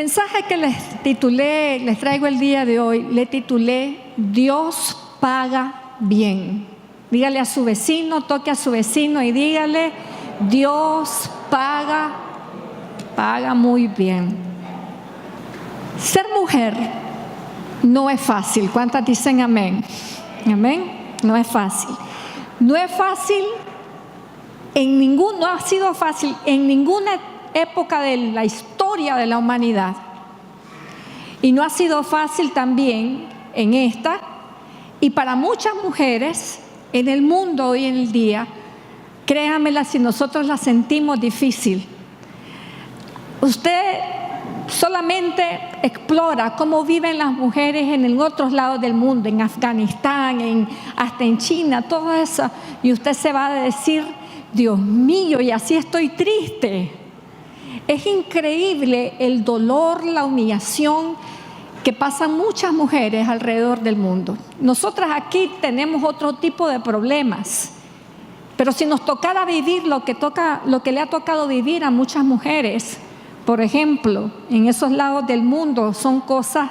mensaje que les traigo el día de hoy, le titulé Dios paga bien. Dígale a su vecino, toque a su vecino y dígale, Dios paga muy bien. Ser mujer no es fácil. ¿Cuántas dicen amén? Amén. No es fácil. No es fácil no ha sido fácil en ninguna época de la historia de la humanidad. Y no ha sido fácil también en esta. Y para muchas mujeres en el mundo hoy en el día, créanmela, si nosotros la sentimos difícil. Usted solamente explora cómo viven las mujeres en otros lados del mundo, en Afganistán, hasta en China, todo eso. Y usted se va a decir, Dios mío, y así estoy triste. Es increíble el dolor, la humillación que pasan muchas mujeres alrededor del mundo. Nosotras aquí tenemos otro tipo de problemas, pero si nos tocara vivir lo que le ha tocado vivir a muchas mujeres, por ejemplo, en esos lados del mundo, son cosas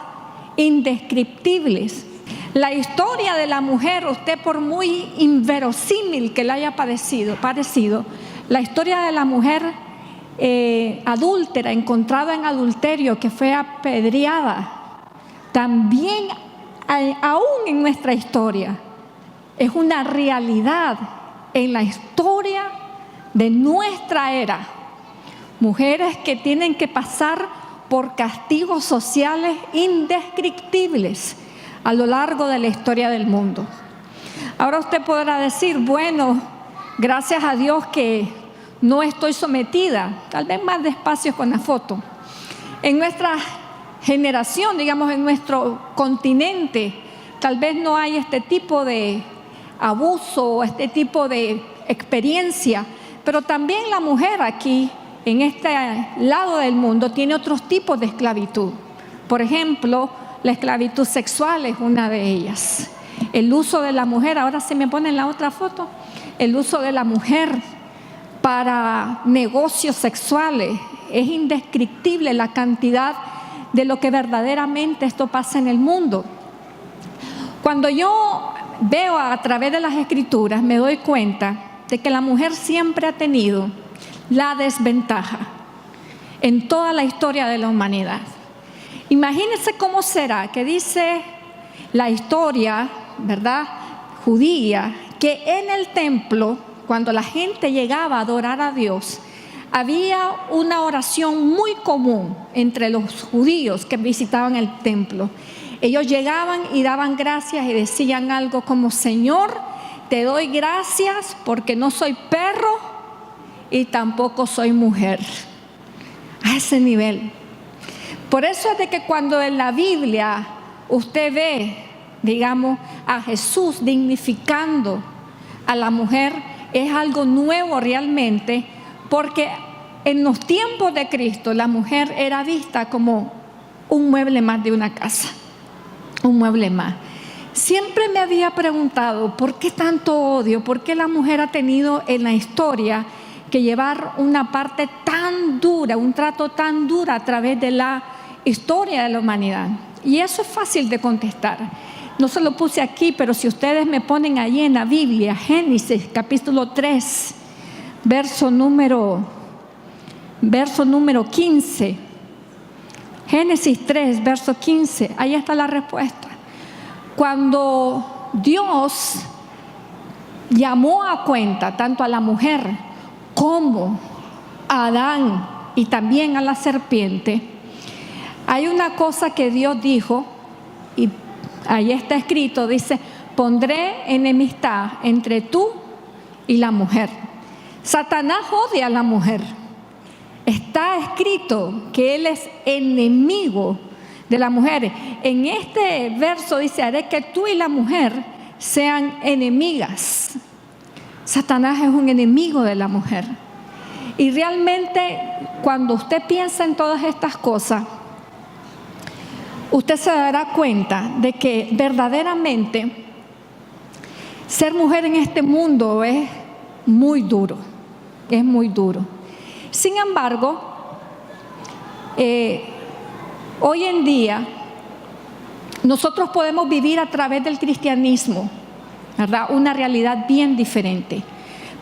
indescriptibles. La historia de la mujer, usted por muy inverosímil que le haya parecido, la historia de la mujer adúltera, encontrada en adulterio, que fue apedreada, también aún en nuestra historia, es una realidad en la historia de nuestra era. Mujeres que tienen que pasar por castigos sociales indescriptibles a lo largo de la historia del mundo. Ahora usted podrá decir, bueno, gracias a Dios que no estoy sometida, tal vez más despacio con la foto. En nuestra generación, digamos en nuestro continente, tal vez no hay este tipo de abuso, este tipo de experiencia, pero también la mujer aquí, en este lado del mundo, tiene otros tipos de esclavitud. Por ejemplo, la esclavitud sexual es una de ellas. El uso de la mujer, ahora se me pone en la otra foto, el uso de la mujer para negocios sexuales. Es indescriptible la cantidad de lo que verdaderamente esto pasa en el mundo. Cuando yo veo a través de las Escrituras, me doy cuenta de que la mujer siempre ha tenido la desventaja en toda la historia de la humanidad. Imagínense cómo será que dice la historia, ¿verdad?, judía, que en el templo, cuando la gente llegaba a adorar a Dios, había una oración muy común entre los judíos que visitaban el templo. Ellos llegaban y daban gracias y decían algo como, Señor, te doy gracias porque no soy perro y tampoco soy mujer. A ese nivel. Por eso es de que cuando en la Biblia usted ve, digamos, a Jesús dignificando a la mujer, es algo nuevo realmente, porque en los tiempos de Cristo la mujer era vista como un mueble más de una casa, un mueble más. Siempre me había preguntado, ¿por qué tanto odio? ¿Por qué la mujer ha tenido en la historia que llevar una parte tan dura, un trato tan duro a través de la historia de la humanidad? Y eso es fácil de contestar. No se lo puse aquí, pero si ustedes me ponen ahí en la Biblia, Génesis capítulo 3, verso número 15. Génesis 3, verso 15, ahí está la respuesta. Cuando Dios llamó a cuenta tanto a la mujer como a Adán y también a la serpiente, hay una cosa que Dios dijo, y ahí está escrito, dice, pondré enemistad entre tú y la mujer. Satanás odia a la mujer. Está escrito que él es enemigo de la mujer. En este verso dice, haré que tú y la mujer sean enemigas. Satanás es un enemigo de la mujer. Y realmente cuando usted piensa en todas estas cosas, usted se dará cuenta de que verdaderamente ser mujer en este mundo es muy duro, es muy duro. Sin embargo, Hoy en día, nosotros podemos vivir a través del cristianismo, ¿verdad? Una realidad bien diferente.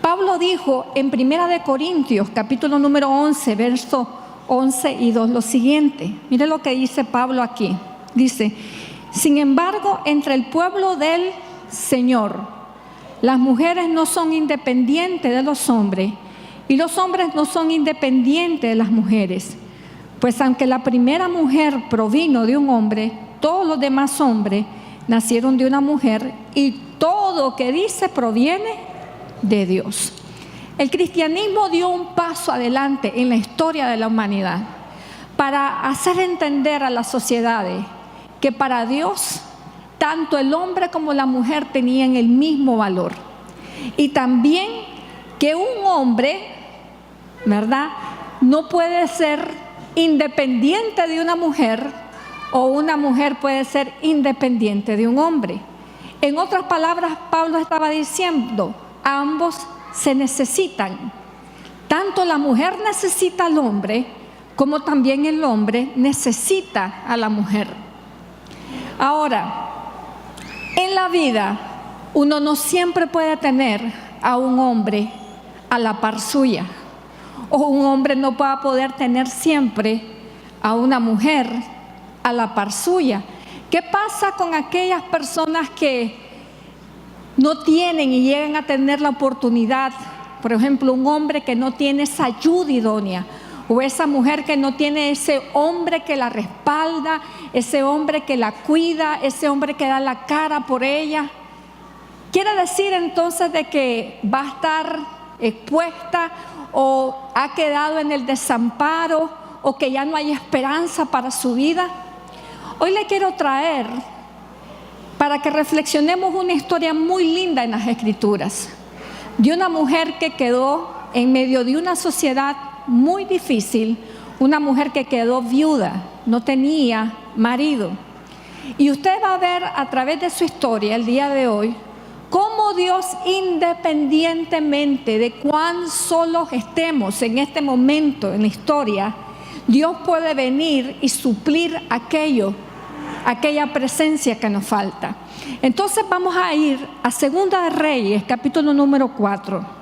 Pablo dijo en 1 Corintios, capítulo número 11, verso 11 y 2, lo siguiente. Mire lo que dice Pablo aquí. Dice: sin embargo, entre el pueblo del Señor, las mujeres no son independientes de los hombres, y los hombres no son independientes de las mujeres. Pues aunque la primera mujer provino de un hombre, todos los demás hombres nacieron de una mujer, y todo que dice proviene de Dios. El cristianismo dio un paso adelante en la historia de la humanidad para hacer entender a las sociedades que para Dios tanto el hombre como la mujer tenían el mismo valor, y también que un hombre, ¿verdad?, no puede ser independiente de una mujer, o una mujer puede ser independiente de un hombre. En otras palabras, Pablo estaba diciendo: ambos se necesitan. Tanto la mujer necesita al hombre, como también el hombre necesita a la mujer. Ahora, en la vida, uno no siempre puede tener a un hombre a la par suya, o un hombre no va a poder tener siempre a una mujer a la par suya. ¿Qué pasa con aquellas personas que no tienen y llegan a tener la oportunidad? Por ejemplo, un hombre que no tiene esa ayuda idónea, o esa mujer que no tiene ese hombre que la respalda, ese hombre que la cuida, ese hombre que da la cara por ella. Quiere decir entonces de que va a estar expuesta, o ha quedado en el desamparo, o que ya no hay esperanza para su vida. Hoy le quiero traer para que reflexionemos una historia muy linda en las Escrituras, de una mujer que quedó en medio de una sociedad muy difícil, una mujer que quedó viuda, no tenía marido. Y usted va a ver a través de su historia el día de hoy cómo Dios, independientemente de cuán solos estemos en este momento en la historia, Dios puede venir y suplir aquella presencia que nos falta. Entonces vamos a ir a Segunda de Reyes, capítulo número 4.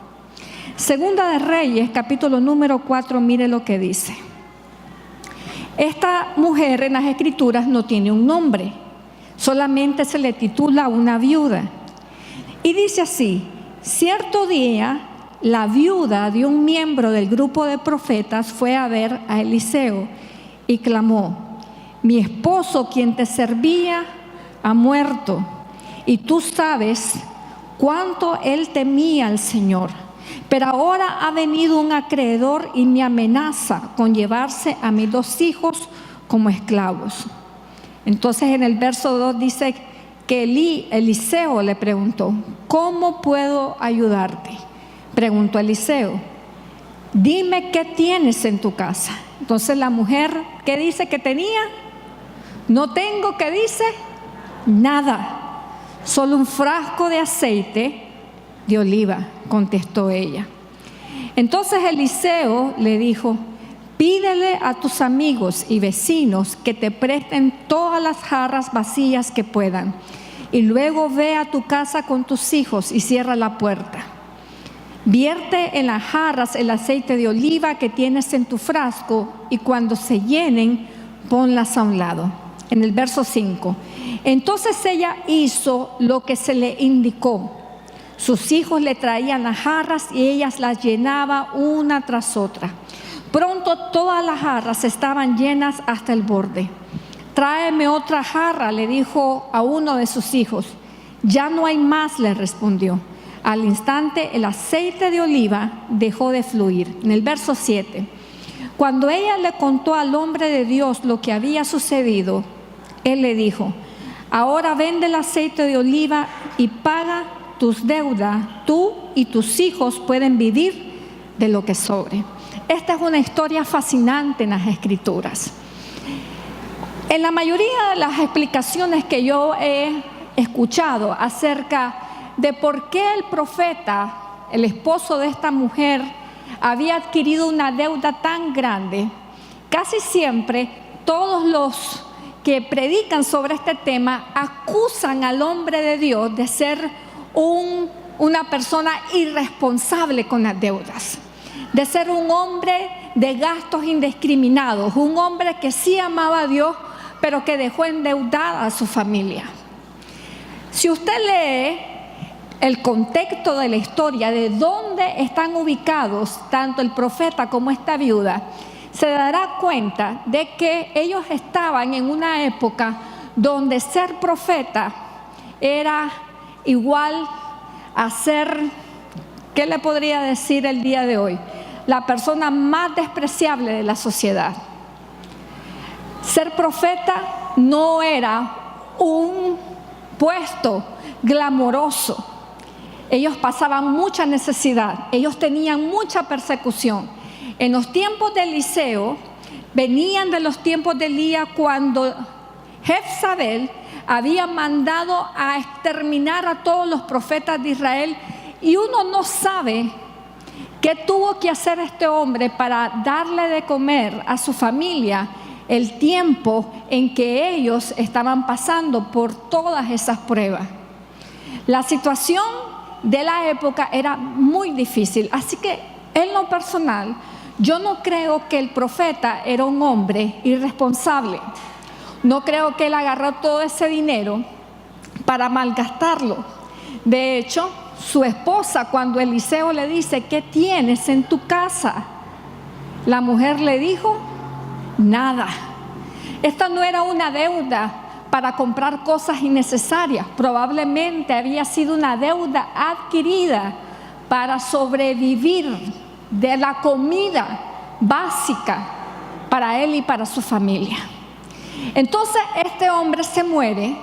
Segunda de Reyes, capítulo número 4, mire lo que dice. Esta mujer en las Escrituras no tiene un nombre, solamente se le titula una viuda. Y dice así: cierto día, la viuda de un miembro del grupo de profetas fue a ver a Eliseo y clamó: mi esposo, quien te servía, ha muerto, y tú sabes cuánto él temía al Señor. Pero ahora ha venido un acreedor y me amenaza con llevarse a mis 2 hijos como esclavos. Entonces en el verso 2 dice que Eliseo le preguntó: ¿cómo puedo ayudarte? Preguntó Eliseo: dime qué tienes en tu casa. Entonces la mujer, ¿qué dice que tenía? No tengo, ¿qué dice? Nada, solo un frasco de aceite de oliva, contestó ella. Entonces Eliseo le dijo: pídele a tus amigos y vecinos que te presten todas las jarras vacías que puedan, y luego ve a tu casa con tus hijos y cierra la puerta. Vierte en las jarras el aceite de oliva que tienes en tu frasco, y cuando se llenen, ponlas a un lado. En el verso 5, entonces ella hizo lo que se le indicó. Sus hijos le traían las jarras y ellas las llenaba una tras otra. Pronto todas las jarras estaban llenas hasta el borde. Tráeme otra jarra, le dijo a uno de sus hijos. Ya no hay más, le respondió. Al instante el aceite de oliva dejó de fluir. En el verso 7, cuando ella le contó al hombre de Dios lo que había sucedido, él le dijo: ahora vende el aceite de oliva y paga tus deudas. Tú y tus hijos pueden vivir de lo que sobre. Esta es una historia fascinante en las Escrituras. En la mayoría de las explicaciones que yo he escuchado acerca de por qué el profeta, el esposo de esta mujer, había adquirido una deuda tan grande, casi siempre todos los que predican sobre este tema acusan al hombre de Dios de ser una persona irresponsable con las deudas, de ser un hombre de gastos indiscriminados, un hombre que sí amaba a Dios, pero que dejó endeudada a su familia. Si usted lee el contexto de la historia, de dónde están ubicados tanto el profeta como esta viuda, se dará cuenta de que ellos estaban en una época donde ser profeta era igual a ser, ¿qué le podría decir el día de hoy? La persona más despreciable de la sociedad. Ser profeta no era un puesto glamoroso. Ellos pasaban mucha necesidad, ellos tenían mucha persecución. En los tiempos de Eliseo, venían de los tiempos de Elías, cuando Jezabel había mandado a exterminar a todos los profetas de Israel, y uno no sabe qué tuvo que hacer este hombre para darle de comer a su familia el tiempo en que ellos estaban pasando por todas esas pruebas. La situación de la época era muy difícil, así que en lo personal, yo no creo que el profeta era un hombre irresponsable. No creo que él agarró todo ese dinero para malgastarlo. De hecho, su esposa, cuando Eliseo le dice: ¿qué tienes en tu casa?, la mujer le dijo: nada. Esta no era una deuda para comprar cosas innecesarias, probablemente había sido una deuda adquirida para sobrevivir de la comida básica para él y para su familia. Entonces este hombre se muere.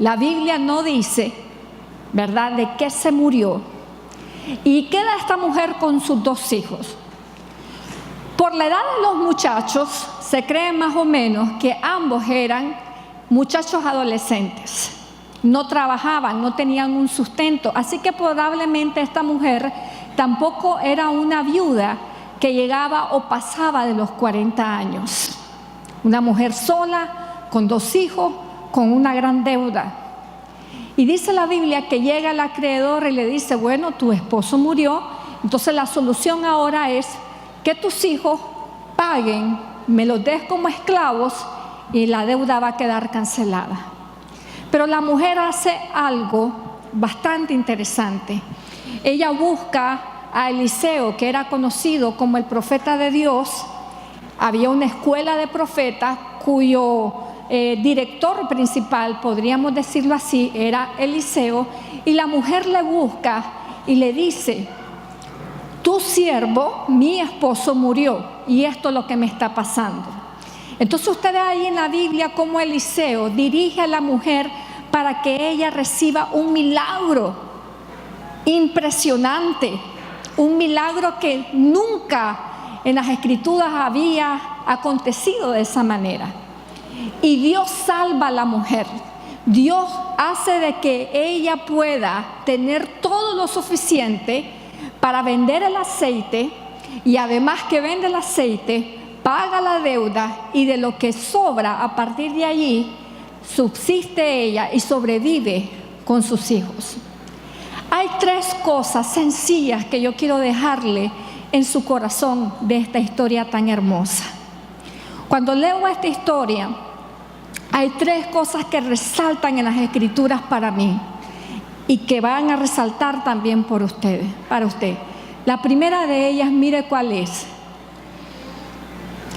La Biblia no dice, ¿verdad?, de qué se murió, y queda esta mujer con sus 2 hijos. Por la edad de los muchachos, se cree más o menos que ambos eran muchachos adolescentes. No trabajaban, no tenían un sustento, así que probablemente esta mujer tampoco era una viuda que llegaba o pasaba de los 40 años. Una mujer sola, con 2 hijos, con una gran deuda. Y dice la Biblia que llega el acreedor y le dice: bueno, tu esposo murió, entonces la solución ahora es que tus hijos paguen, me los des como esclavos y la deuda va a quedar cancelada. Pero la mujer hace algo bastante interesante. Ella busca a Eliseo, que era conocido como el profeta de Dios. Había una escuela de profetas cuyo director principal, podríamos decirlo así, era Eliseo, y la mujer le busca y le dice: tu siervo, mi esposo, murió y esto es lo que me está pasando. Entonces usted ve ahí en la Biblia cómo Eliseo dirige a la mujer para que ella reciba un milagro impresionante, un milagro que nunca en las Escrituras había acontecido de esa manera. Y Dios salva a la mujer. Dios hace de que ella pueda tener todo lo suficiente para vender el aceite, y además que vende el aceite, paga la deuda, y de lo que sobra a partir de allí subsiste ella y sobrevive con sus hijos. Hay 3 cosas sencillas que yo quiero dejarle en su corazón de esta historia tan hermosa. Cuando leo esta historia, hay 3 cosas que resaltan en las Escrituras para mí y que van a resaltar también para usted. La primera de ellas, mire cuál es.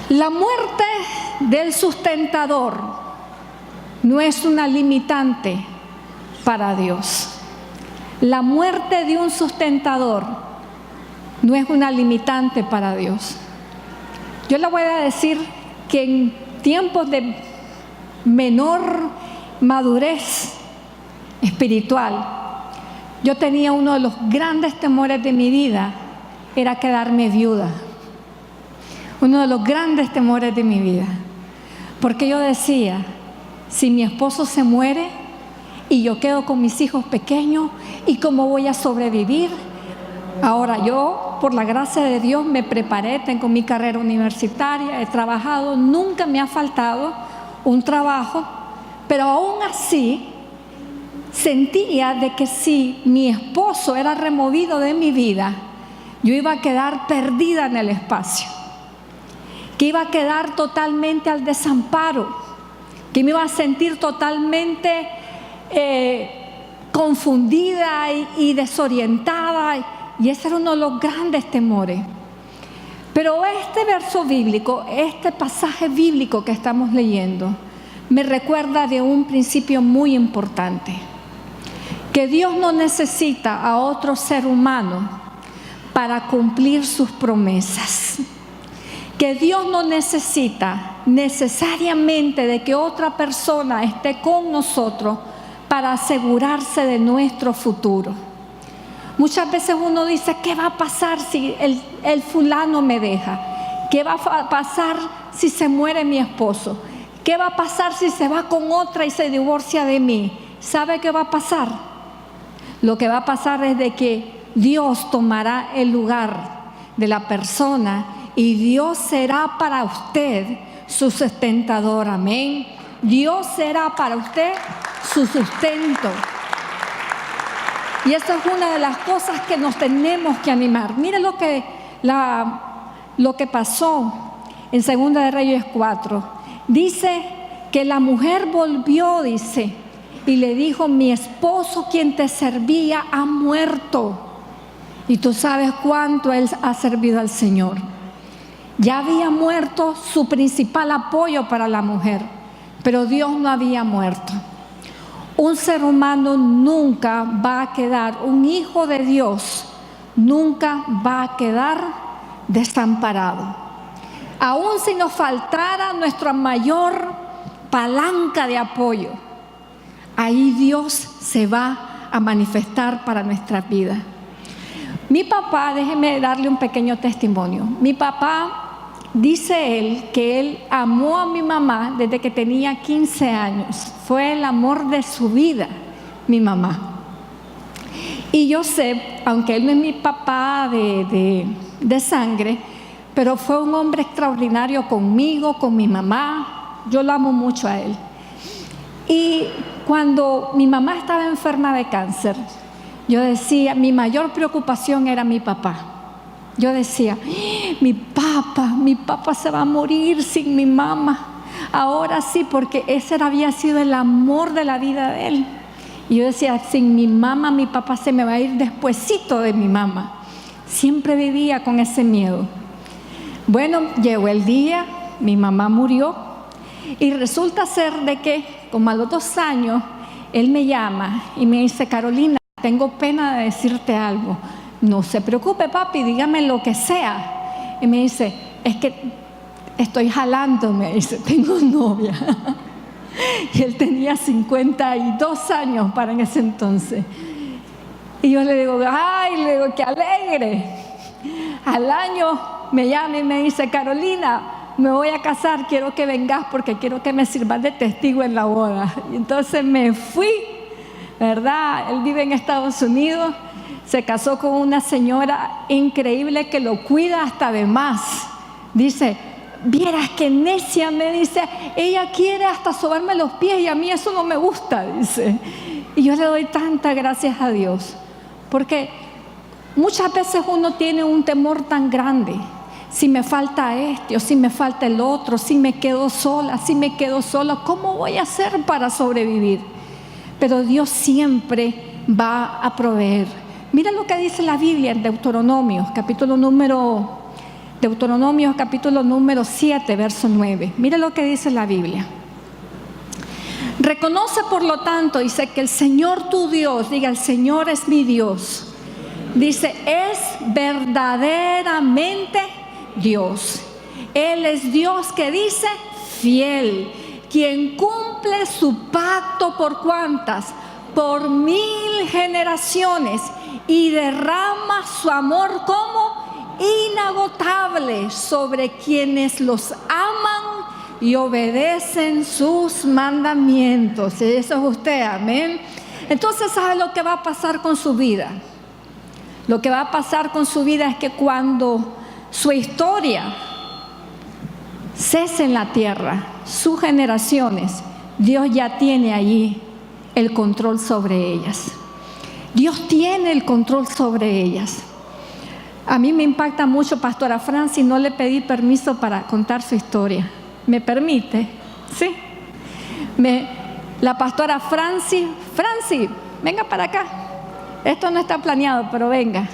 La muerte del sustentador no es una limitante para Dios. La muerte de un sustentador no es una limitante para Dios. Yo le voy a decir que en tiempos de menor madurez espiritual, yo tenía uno de los grandes temores de mi vida, era quedarme viuda. Uno de los grandes temores de mi vida, porque yo decía: si mi esposo se muere y yo quedo con mis hijos pequeños, ¿y cómo voy a sobrevivir? Ahora yo por la gracia de Dios me preparé, tengo mi carrera universitaria, he trabajado, nunca me ha faltado un trabajo, pero aún así sentía de que si mi esposo era removido de mi vida, yo iba a quedar perdida en el espacio, que iba a quedar totalmente al desamparo, que me iba a sentir totalmente confundida y desorientada, y ese era uno de los grandes temores. Pero este verso bíblico, este pasaje bíblico que estamos leyendo, me recuerda de un principio muy importante, que Dios no necesita a otro ser humano para cumplir sus promesas, que Dios no necesita necesariamente de que otra persona esté con nosotros para asegurarse de nuestro futuro. Muchas veces uno dice, ¿qué va a pasar si el fulano me deja? ¿Qué va a pasar si se muere mi esposo? ¿Qué va a pasar si se va con otra y se divorcia de mí? ¿Sabe qué va a pasar? Lo que va a pasar es de que Dios tomará el lugar de la persona y Dios será para usted su sustentador. Amén. Dios será para usted su sustento. Y esa es una de las cosas que nos tenemos que animar. Mire lo que pasó en 2 de Reyes 4. Dice que la mujer volvió, dice, y le dijo, mi esposo quien te servía ha muerto. Y tú sabes cuánto él ha servido al Señor. Ya había muerto su principal apoyo para la mujer, pero Dios no había muerto. Un ser humano nunca va a quedar, un hijo de Dios nunca va a quedar desamparado. Aún si nos faltara nuestra mayor palanca de apoyo, ahí Dios se va a manifestar para nuestras vidas. Mi papá, déjeme darle un pequeño testimonio. Mi papá, dice él, que él amó a mi mamá desde que tenía 15 años. Fue el amor de su vida, mi mamá. Y yo sé, aunque él no es mi papá de sangre, pero fue un hombre extraordinario conmigo, con mi mamá. Yo lo amo mucho a él. Y cuando mi mamá estaba enferma de cáncer, yo decía, mi mayor preocupación era mi papá. Yo decía, mi papá se va a morir sin mi mamá. Ahora sí, porque ese había sido el amor de la vida de él. Y yo decía, sin mi mamá, mi papá se me va a ir despuesito de mi mamá. Siempre vivía con ese miedo. Bueno, llegó el día, mi mamá murió. Y resulta ser de que, como a los 2 años, él me llama y me dice, Carolina, tengo pena de decirte algo. No se preocupe, papi, dígame lo que sea. Y me dice, es que estoy jalando, me dice, tengo novia. Y él tenía 52 años para en ese entonces. Y yo le digo, ay, le digo, qué alegre. Al año me llama y me dice, Carolina, me voy a casar, quiero que vengas porque quiero que me sirvas de testigo en la boda. Y entonces me fui, ¿verdad? Él vive en Estados Unidos, se casó con una señora increíble que lo cuida hasta de más. Dice, vieras que necia, me dice, ella quiere hasta sobarme los pies y a mí eso no me gusta, dice. Y yo le doy tantas gracias a Dios, porque muchas veces uno tiene un temor tan grande. Si me falta este o si me falta el otro, si me quedo sola, si me quedo solo, ¿cómo voy a hacer para sobrevivir? Pero Dios siempre va a proveer. Mira lo que dice la Biblia en Deuteronomios, capítulo número 7, verso 9. Mira lo que dice la Biblia. Reconoce, por lo tanto, dice que el Señor tu Dios, diga, el Señor es mi Dios. Dice, es verdaderamente Dios. Él es Dios que dice fiel, quien cumple su pacto por ¿cuántas? Por 1000 generaciones y derrama su amor como inagotable sobre quienes los aman y obedecen sus mandamientos. Eso es usted, amén. Entonces, ¿sabe lo que va a pasar con su vida? Lo que va a pasar con su vida es que cuando su historia cese en la tierra, sus generaciones, Dios ya tiene allí el control sobre ellas. Dios tiene el control sobre ellas. A mí me impacta mucho, Pastora Francis, no le pedí permiso para contar su historia. ¿Me permite? Sí. La Pastora Francis, venga para acá. Esto no está planeado, pero venga.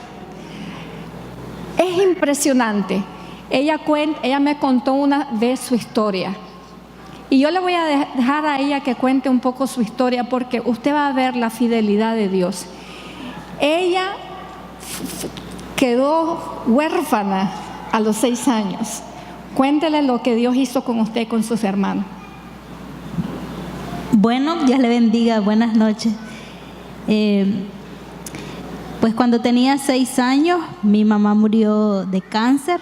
Es impresionante. Ella me contó una vez su historia. Y yo le voy a dejar a ella que cuente un poco su historia, porque usted va a ver la fidelidad de Dios. Ella quedó huérfana a los 6 años. Cuéntele lo que Dios hizo con usted y con sus hermanos. Bueno, Dios le bendiga, buenas noches. Pues cuando tenía 6 años, mi mamá murió de cáncer.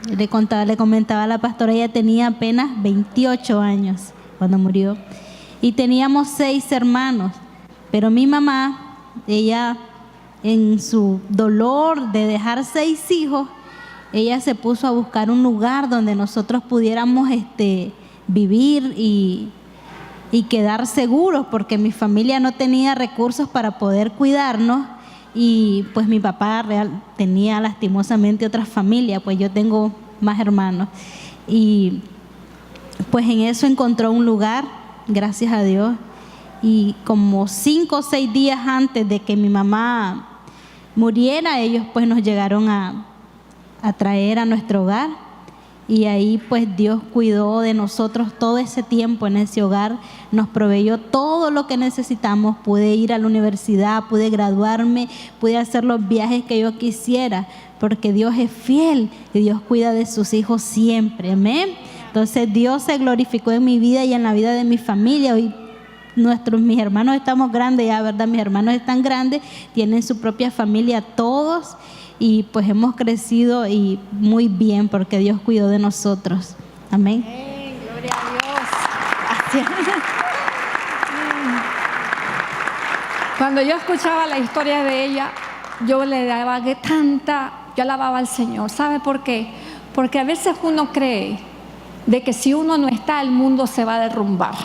Le comentaba a la pastora, ella tenía apenas 28 años cuando murió. Y teníamos 6 hermanos. Pero mi mamá, ella en su dolor de dejar 6 hijos, ella se puso a buscar un lugar donde nosotros pudiéramos vivir y quedar seguros, porque mi familia no tenía recursos para poder cuidarnos. Y pues mi papá tenía lastimosamente otra familia, pues yo tengo más hermanos. Y pues en eso encontró un lugar, gracias a Dios. Y como 5 o 6 días antes de que mi mamá muriera, ellos pues nos llegaron a traer a nuestro hogar. Y ahí pues Dios cuidó de nosotros todo ese tiempo en ese hogar, nos proveyó todo lo que necesitamos. Pude ir a la universidad, pude graduarme, pude hacer los viajes que yo quisiera, porque Dios es fiel y Dios cuida de sus hijos siempre, amén. Entonces Dios se glorificó en mi vida y en la vida de mi familia. Hoy mis hermanos estamos grandes ya, ¿verdad? Mis hermanos están grandes, tienen su propia familia todos. Y pues hemos crecido y muy bien, porque Dios cuidó de nosotros. Amén. Gloria a Dios. Cuando yo escuchaba la historia de ella, yo le daba yo alababa al Señor. ¿Sabe por qué? Porque a veces uno cree de que si uno no está, el mundo se va a derrumbar.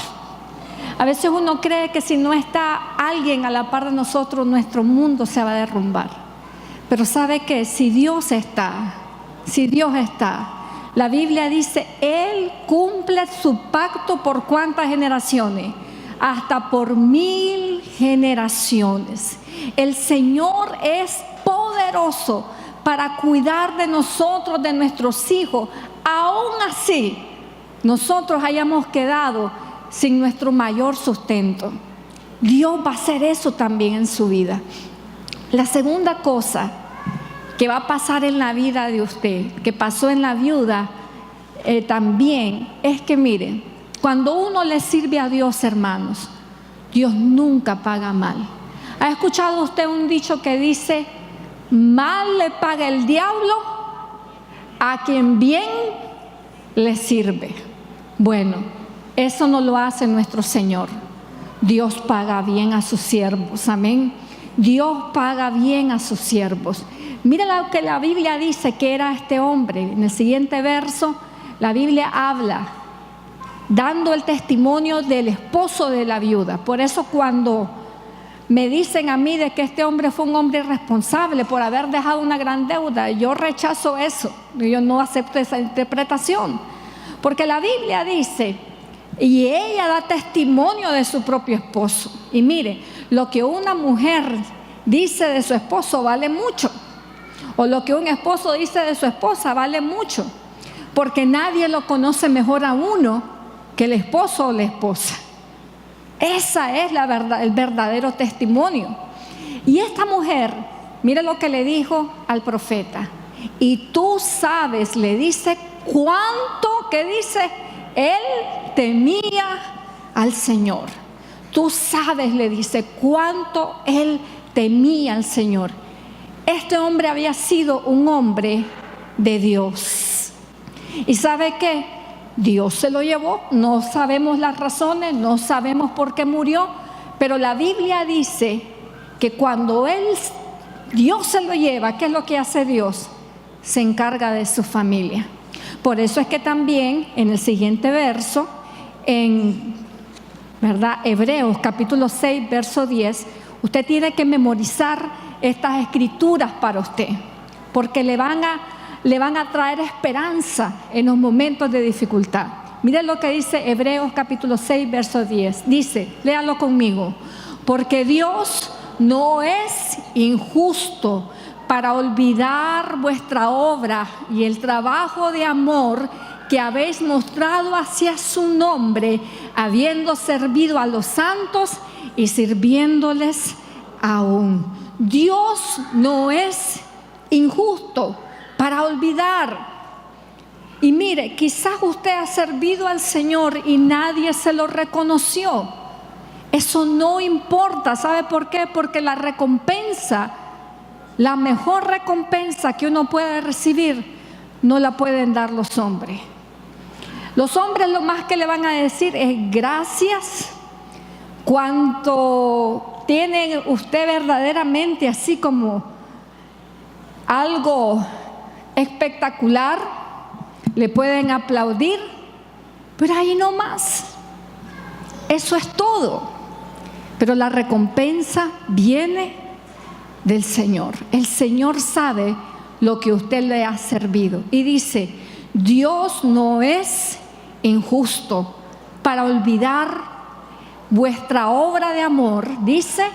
A veces uno cree que si no está alguien a la par de nosotros, nuestro mundo se va a derrumbar. Pero ¿sabe qué? Si Dios está, la Biblia dice, Él cumple su pacto por ¿cuántas generaciones? Hasta por 1000 generaciones. El Señor es poderoso para cuidar de nosotros, de nuestros hijos. Aún así, nosotros hayamos quedado sin nuestro mayor sustento. Dios va a hacer eso también en su vida. La segunda cosa que va a pasar en la vida de usted, que pasó en la viuda también, es que miren, cuando uno le sirve a Dios, hermanos, Dios nunca paga mal. ¿Ha escuchado usted un dicho que dice, mal le paga el diablo a quien bien le sirve? Bueno, eso no lo hace nuestro Señor. Dios paga bien a sus siervos, amén. Dios paga bien a sus siervos. Mira lo que la Biblia dice que era este hombre. En el siguiente verso, la Biblia habla, dando el testimonio del esposo de la viuda. Por eso cuando me dicen a mí de que este hombre fue un hombre irresponsable por haber dejado una gran deuda, yo rechazo eso. Yo no acepto esa interpretación. Porque la Biblia dice, y ella da testimonio de su propio esposo. Y mire, lo que una mujer dice de su esposo vale mucho. O lo que un esposo dice de su esposa vale mucho. Porque nadie lo conoce mejor a uno que el esposo o la esposa. Esa es la verdad, el verdadero testimonio. Y esta mujer, mire lo que le dijo al profeta. Y tú sabes, le dice, cuánto, ¿qué dice? Él temía al Señor. Tú sabes, le dice, cuánto él temía al Señor. Este hombre había sido un hombre de Dios. ¿Y sabe qué? Dios se lo llevó. No sabemos las razones, no sabemos por qué murió, pero la Biblia dice que cuando él Dios se lo lleva, ¿qué es lo que hace Dios? Se encarga de su familia. Por eso es que también en el siguiente verso, en Hebreos capítulo 6, verso 10, usted tiene que memorizar estas escrituras para usted, porque le van a traer esperanza en los momentos de dificultad. Miren lo que dice Hebreos capítulo 6, verso 10. Dice, léalo conmigo: porque Dios no es injusto para olvidar vuestra obra y el trabajo de amor que habéis mostrado hacia su nombre, habiendo servido a los santos y sirviéndoles aún. Dios no es injusto para olvidar. Y mire, quizás usted ha servido al Señor y nadie se lo reconoció. Eso no importa. ¿Sabe por qué? Porque la recompensa, la mejor recompensa que uno puede recibir, no la pueden dar los hombres. Los hombres lo más que le van a decir es gracias. Cuanto tiene usted verdaderamente así como algo espectacular, le pueden aplaudir, pero ahí no más. Eso es todo. Pero la recompensa viene del Señor. El Señor sabe lo que usted le ha servido. Y dice, Dios no es injusto para olvidar vuestra obra de amor, dice,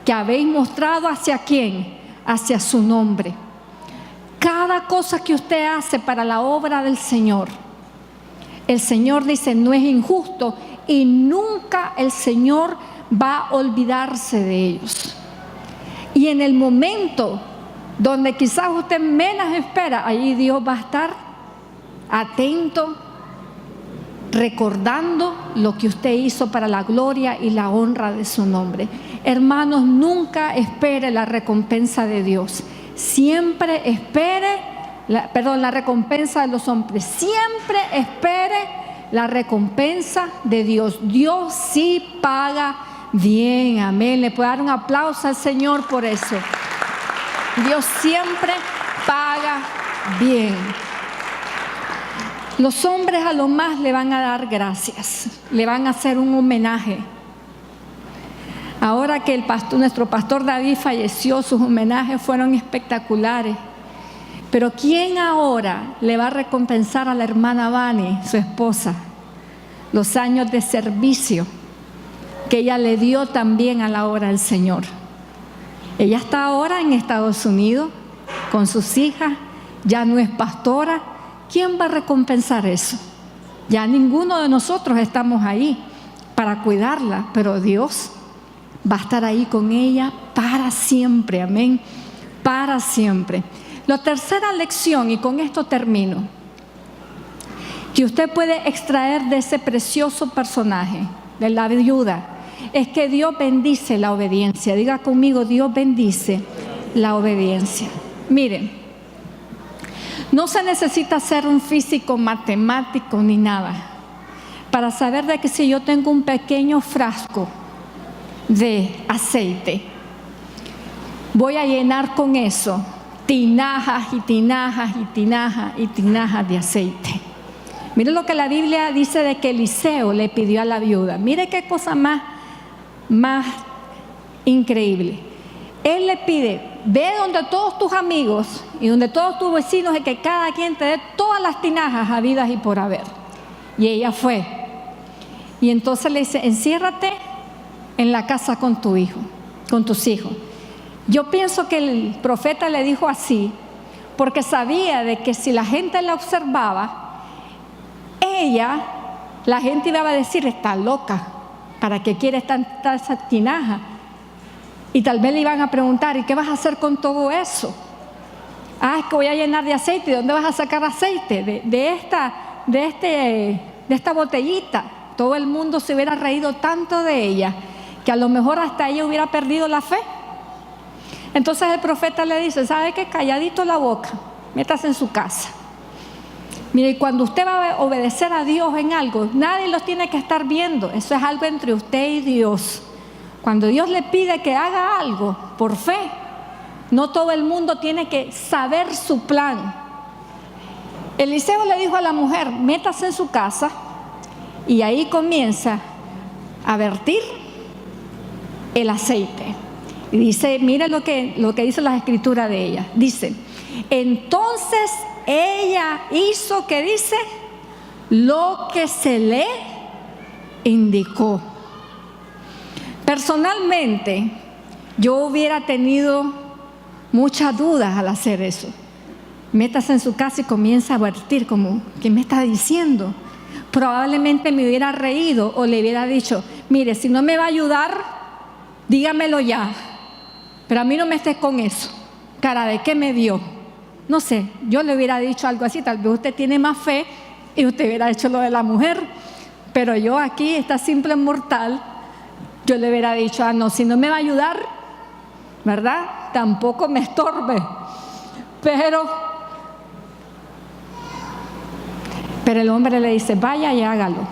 que habéis mostrado hacia quién, hacia su nombre. Cada cosa que usted hace para la obra del Señor, el Señor dice, no es injusto, y nunca el Señor va a olvidarse de ellos. Y en el momento donde quizás usted menos espera, allí Dios va a estar atento, recordando lo que usted hizo para la gloria y la honra de su nombre. Hermanos, nunca espere la recompensa de Dios. Siempre espere, la recompensa de los hombres. Siempre espere la recompensa de Dios. Dios sí paga bien, amén. Le puedo dar un aplauso al Señor por eso. Dios siempre paga bien. Los hombres a lo más le van a dar gracias, le van a hacer un homenaje. Ahora que nuestro pastor David falleció, sus homenajes fueron espectaculares. Pero ¿quién ahora le va a recompensar a la hermana Vani, su esposa, los años de servicio que ella le dio también a la obra del Señor? Ella está ahora en Estados Unidos con sus hijas, ya no es pastora. ¿Quién va a recompensar eso? Ya ninguno de nosotros estamos ahí para cuidarla, pero Dios va a estar ahí con ella para siempre, amén, para siempre. La tercera lección, y con esto termino, que usted puede extraer de ese precioso personaje, de la viuda, es que Dios bendice la obediencia. Diga conmigo, Dios bendice la obediencia. Miren, no se necesita ser un físico matemático ni nada para saber de que si yo tengo un pequeño frasco de aceite, voy a llenar con eso tinajas y tinajas y tinajas y tinajas de aceite. Mire lo que la Biblia dice de que Eliseo le pidió a la viuda. Mire qué cosa más increíble. Él le pide, ve donde todos tus amigos y donde todos tus vecinos, y que cada quien te dé todas las tinajas habidas y por haber. Y ella fue. Y entonces le dice, enciérrate en la casa con tu hijo, con tus hijos. Yo pienso que el profeta le dijo así porque sabía de que si la gente la observaba, la gente iba a decir, está loca, ¿para qué quiere tanta tinaja? Y tal vez le iban a preguntar, ¿y qué vas a hacer con todo eso? Es que voy a llenar de aceite. ¿De dónde vas a sacar aceite? De esta botellita. Todo el mundo se hubiera reído tanto de ella que a lo mejor hasta ella hubiera perdido la fe. Entonces el profeta le dice, ¿sabe qué? Calladito la boca, métase en su casa. Mire, cuando usted va a obedecer a Dios en algo, nadie los tiene que estar viendo. Eso es algo entre usted y Dios. Cuando Dios le pide que haga algo por fe, No todo el mundo tiene que saber su plan. Eliseo le dijo a la mujer, métase en su casa, y ahí comienza a vertir el aceite. Y dice, mire lo que dice la escritura de ella. Dice, entonces ella hizo, ¿qué dice? Lo que se le indicó. Personalmente, yo hubiera tenido muchas dudas al hacer eso. Métase en su casa y comienza a vertir, como, ¿qué me está diciendo? Probablemente me hubiera reído o le hubiera dicho, mire, si no me va a ayudar, dígamelo ya, pero a mí no me estés con eso. Cara, ¿de qué me vio? No sé, yo le hubiera dicho algo así. Tal vez usted tiene más fe y usted hubiera hecho lo de la mujer, pero yo aquí, esta simple mortal, yo le hubiera dicho, no, si no me va a ayudar, ¿verdad? Tampoco me estorbe. Pero el hombre le dice, vaya y hágalo.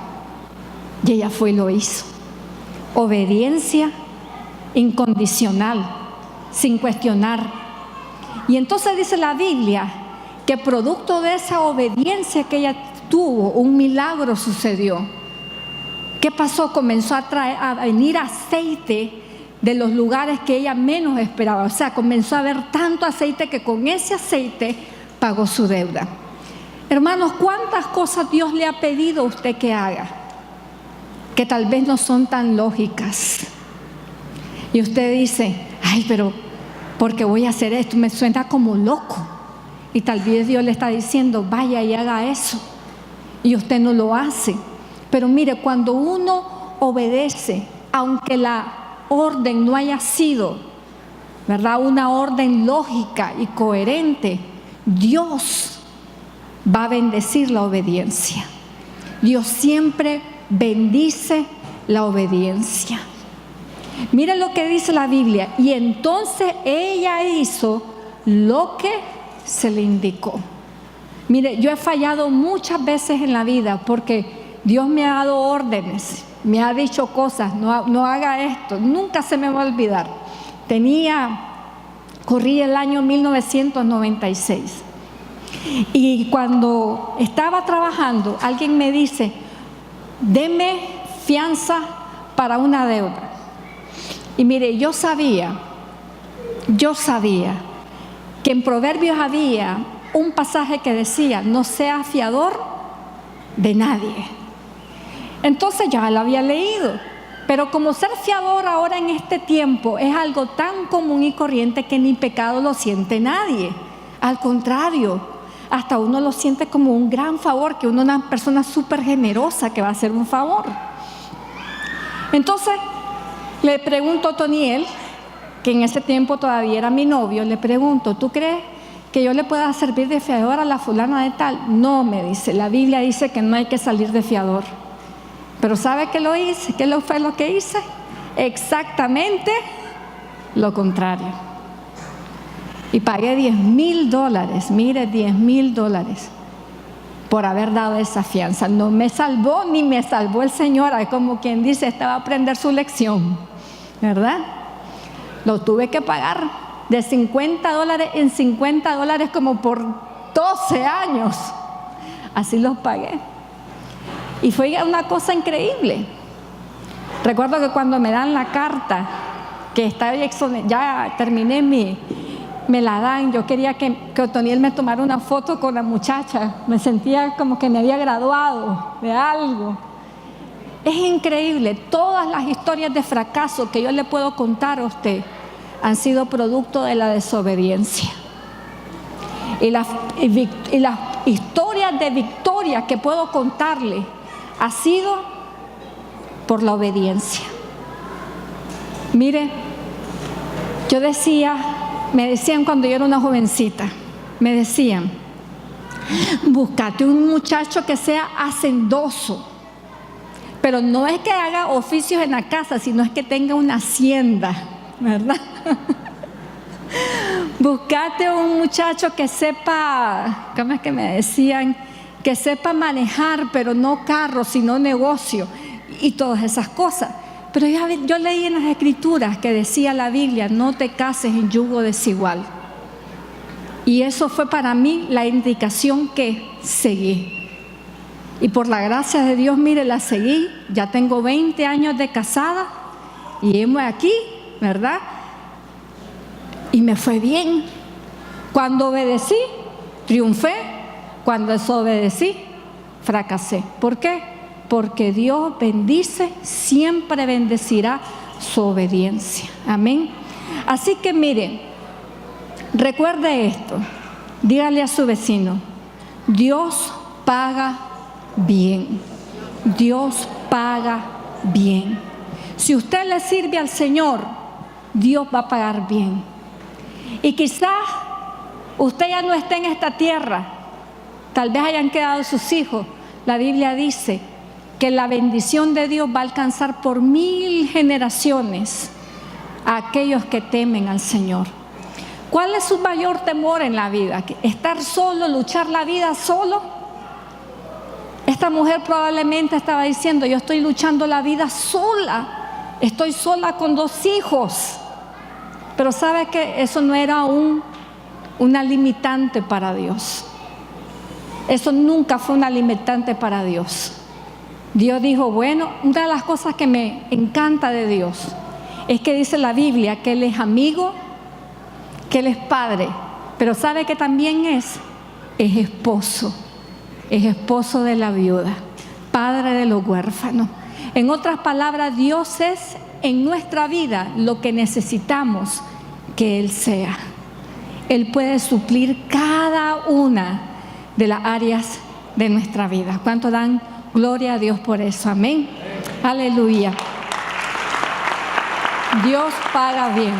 Y ella fue y lo hizo. Obediencia incondicional, sin cuestionar. Y entonces dice la Biblia que producto de esa obediencia que ella tuvo, un milagro sucedió. ¿Qué pasó? Comenzó a venir aceite de los lugares que ella menos esperaba. O sea, comenzó a haber tanto aceite que con ese aceite pagó su deuda. Hermanos, ¿cuántas cosas Dios le ha pedido a usted que haga? Que tal vez no son tan lógicas. Y usted dice, ay, pero ¿por qué voy a hacer esto? Me suena como loco. Y tal vez Dios le está diciendo, vaya y haga eso. Y usted no lo hace. Pero mire, cuando uno obedece, aunque la orden no haya sido, ¿verdad?, una orden lógica y coherente, Dios va a bendecir la obediencia. Dios siempre bendice la obediencia. Mire lo que dice la Biblia. Y entonces ella hizo lo que se le indicó. Mire, yo he fallado muchas veces en la vida porque Dios me ha dado órdenes, me ha dicho cosas, no haga esto, nunca se me va a olvidar. Corría el año 1996 y cuando estaba trabajando, alguien me dice, deme fianza para una deuda. Y mire, yo sabía que en Proverbios había un pasaje que decía, no seas fiador de nadie. Entonces ya lo había leído, pero como ser fiador ahora en este tiempo es algo tan común y corriente que ni pecado lo siente nadie. Al contrario, hasta uno lo siente como un gran favor, que uno es una persona súper generosa que va a hacer un favor. Entonces le pregunto a Toniel, que en ese tiempo todavía era mi novio, le pregunto, ¿tú crees que yo le pueda servir de fiador a la fulana de tal? No, me dice, la Biblia dice que no hay que salir de fiador. Pero ¿sabe qué lo hice? ¿Qué fue lo que hice? Exactamente lo contrario. Y pagué $10,000, mire, $10,000 por haber dado esa fianza. No me salvó ni me salvó el Señor, como quien dice, estaba a aprender su lección, ¿verdad? Lo tuve que pagar de $50 en $50 como por 12 años. Así los pagué. Y fue una cosa increíble. Recuerdo que cuando me dan la carta, que estaba ya terminé me la dan, yo quería que Otoniel me tomara una foto con la muchacha. Me sentía como que me había graduado de algo. Es increíble. Todas las historias de fracaso que yo le puedo contar a usted han sido producto de la desobediencia. Y las historias de victoria que puedo contarle ha sido por la obediencia. Mire, me decían cuando yo era una jovencita, me decían, búscate un muchacho que sea hacendoso, pero no es que haga oficios en la casa, sino es que tenga una hacienda, ¿verdad? Búscate un muchacho que sepa, ¿cómo es que me decían? Que sepa manejar, pero no carro, sino negocio y todas esas cosas. Pero yo leí en las Escrituras que decía la Biblia, no te cases en yugo desigual. Y eso fue para mí la indicación que seguí. Y por la gracia de Dios, mire, la seguí. Ya tengo 20 años de casada y hemos aquí, ¿verdad? Y me fue bien. Cuando obedecí, triunfé. Cuando desobedecí, fracasé. ¿Por qué? Porque Dios bendice, siempre bendecirá su obediencia. Amén. Así que mire, recuerde esto. Dígale a su vecino, Dios paga bien. Dios paga bien. Si usted le sirve al Señor, Dios va a pagar bien. Y quizás usted ya no esté en esta tierra, tal vez hayan quedado sus hijos. La Biblia dice que la bendición de Dios va a alcanzar por 1000 generaciones a aquellos que temen al Señor. ¿Cuál es su mayor temor en la vida? ¿Estar solo, luchar la vida solo? Esta mujer probablemente estaba diciendo, yo estoy luchando la vida sola, estoy sola con 2 hijos. Pero sabe que eso no era una limitante para Dios. Eso nunca fue una limitante para Dios. Dios dijo, bueno, una de las cosas que me encanta de Dios es que dice la Biblia que Él es amigo, que Él es padre, pero sabe que también es esposo de la viuda, padre de los huérfanos. En otras palabras, Dios es en nuestra vida lo que necesitamos que Él sea. Él puede suplir cada una de las áreas de nuestra vida. ¿Cuánto dan gloria a Dios por eso? Amén. Aleluya. Dios paga bien.